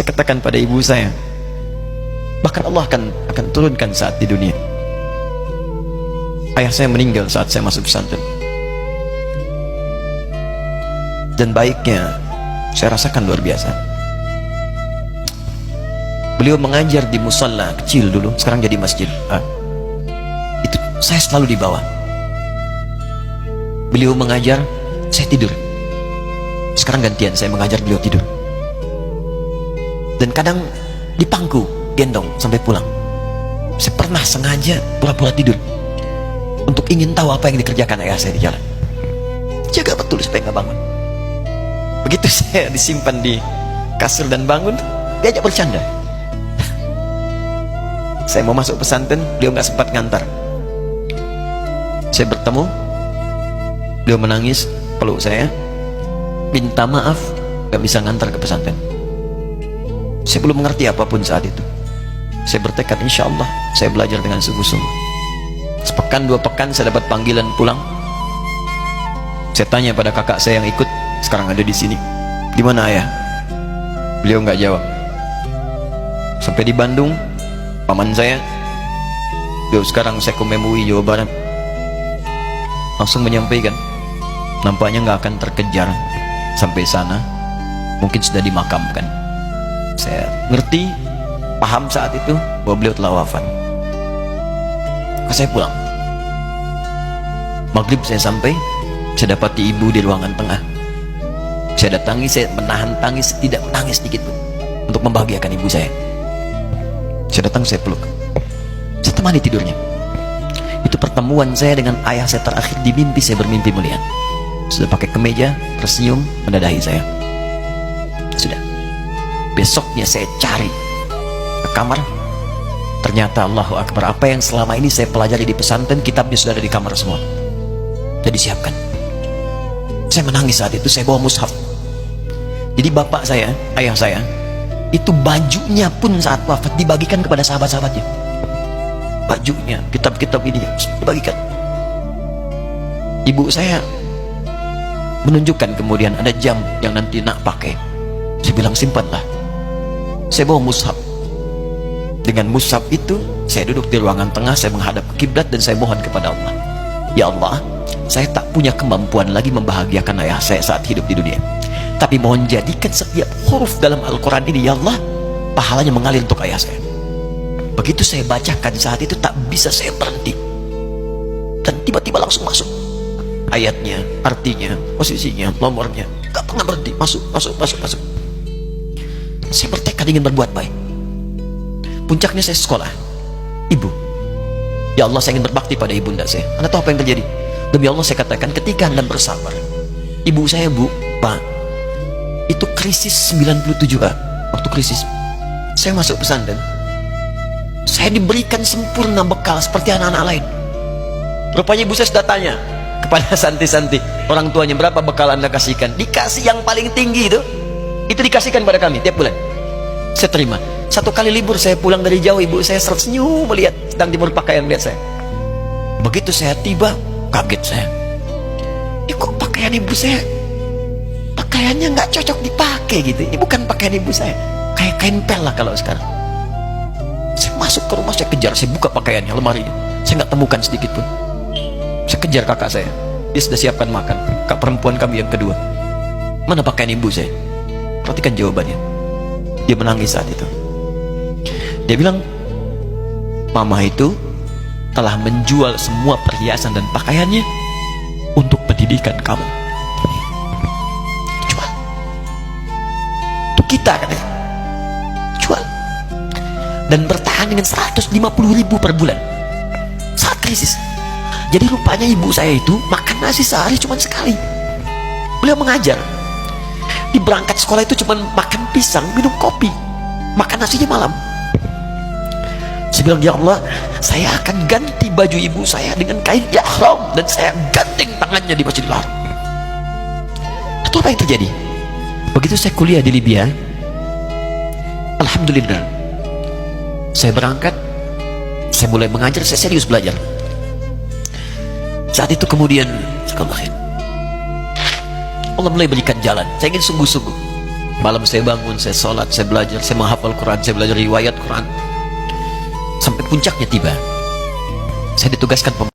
Saya katakan pada ibu saya, bahkan Allah akan turunkan saat di dunia. Ayah saya meninggal saat saya masuk pesantren, dan baiknya saya rasakan luar biasa. Beliau mengajar di musalla kecil dulu, sekarang jadi masjid. Itu saya selalu di bawah. Beliau mengajar, saya tidur. Sekarang gantian, saya mengajar, beliau tidur. Dan kadang di pangku, gendong sampai pulang. Saya pernah sengaja pura-pura tidur untuk ingin tahu apa yang dikerjakan ayah saya di jalan. Jaga betul supaya nggak bangun. Begitu saya disimpan di kasur dan bangun, diajak bercanda. Saya mau masuk pesantren, beliau nggak sempat ngantar. Saya bertemu, beliau menangis, peluk saya, minta maaf nggak bisa ngantar ke pesantren. Saya belum mengerti apapun saat itu. Saya bertekad, insya Allah saya belajar dengan sungguh-sungguh. Sepekan 2 pekan saya dapat panggilan pulang. Saya tanya pada kakak saya yang ikut, sekarang ada di sini, di mana ayah? Beliau nggak jawab. Sampai di Bandung, paman saya, beliau sekarang Sekom MUI Jawa Barat, langsung menyampaikan, nampaknya nggak akan terkejar sampai sana, mungkin sudah dimakamkan. Saya ngerti, paham saat itu bahwa beliau telah wafat. Maka saya pulang. Maghrib saya sampai, saya dapati ibu di ruangan tengah. Saya datangi, saya menahan tangis, tidak menangis sedikit pun, untuk membahagiakan ibu saya. Saya datang, saya peluk, saya temani tidurnya. Itu pertemuan saya dengan ayah saya terakhir di mimpi. Saya bermimpi melihat sudah pakai kemeja, tersenyum, mendadahi saya. Sudah. Besoknya saya cari ke kamar, ternyata Allahu Akbar, apa yang selama ini saya pelajari di pesantren, kitabnya sudah ada di kamar semua, sudah disiapkan. Saya menangis saat itu. Saya bawa mushaf. Jadi bapak saya, ayah saya, itu bajunya pun saat wafat dibagikan kepada sahabat-sahabatnya. Bajunya, kitab-kitab ini dibagikan. Ibu saya menunjukkan kemudian ada jam yang nanti nak pakai. Saya bilang, simpanlah. Saya bawa mushaf. Dengan mushaf itu saya duduk di ruangan tengah, saya menghadap ke kiblat dan saya mohon kepada Allah, ya Allah, saya tak punya kemampuan lagi membahagiakan ayah saya saat hidup di dunia, tapi mohon jadikan setiap huruf dalam Al-Quran ini, ya Allah, pahalanya mengalir untuk ayah saya. Begitu saya bacakan saat itu, tak bisa saya berhenti, dan tiba-tiba langsung masuk ayatnya, artinya, posisinya, nomornya, gak pernah berhenti, masuk. Saya bertekad ingin berbuat baik. Puncaknya saya sekolah. Ibu, ya Allah, saya ingin berbakti pada ibunda saya. Anda tahu apa yang terjadi? Demi Allah saya katakan, ketika Anda bersabar, ibu saya, Bu, Pak, itu krisis 97 Pak. Waktu krisis saya masuk pesantren, saya diberikan sempurna bekal seperti anak-anak lain. Rupanya ibu saya sudah tanya kepada santi-santi, orang tuanya, berapa bekal Anda kasihkan? Dikasih yang paling tinggi itu dikasihkan pada kami tiap bulan. Saya terima. Satu kali libur saya pulang dari jauh, ibu saya tersenyum melihat sedang timur pakaian melihat saya. Begitu saya tiba, kaget saya. Ini kok pakaian ibu saya, pakaiannya nggak cocok dipakai gitu. Ini bukan pakaian ibu saya, kayak kain pel lah kalau sekarang. Saya masuk ke rumah, saya kejar, saya buka pakaiannya, lemarinya, saya nggak temukan sedikit pun. Saya kejar kakak saya, dia sudah siapkan makan. Kak perempuan kami yang kedua, mana pakaian ibu saya? Perhatikan jawabannya. Dia menangis saat itu. Dia bilang, mama itu telah menjual semua perhiasan dan pakaiannya untuk pendidikan kamu. Jual. Itu kita katanya. Jual. Dan bertahan dengan 150.000 per bulan saat krisis. Jadi rupanya ibu saya itu makan nasi sehari cuma sekali. Beliau mengajar. Di berangkat sekolah itu cuma makan pisang, minum kopi, makan nasinya malam. Saya bilang, ya Allah, saya akan ganti baju ibu saya dengan kain ihram, dan saya gandeng tangannya di Masjidil Haram. Itu apa yang terjadi? Begitu saya kuliah di Libya, alhamdulillah, saya berangkat, saya mulai mengajar, saya serius belajar. Saat itu kemudian Allah mulai berikan jalan. Saya ingin sungguh-sungguh. Malam saya bangun, saya sholat, saya belajar, saya menghafal Quran, saya belajar riwayat Quran. Sampai puncaknya tiba, saya ditugaskan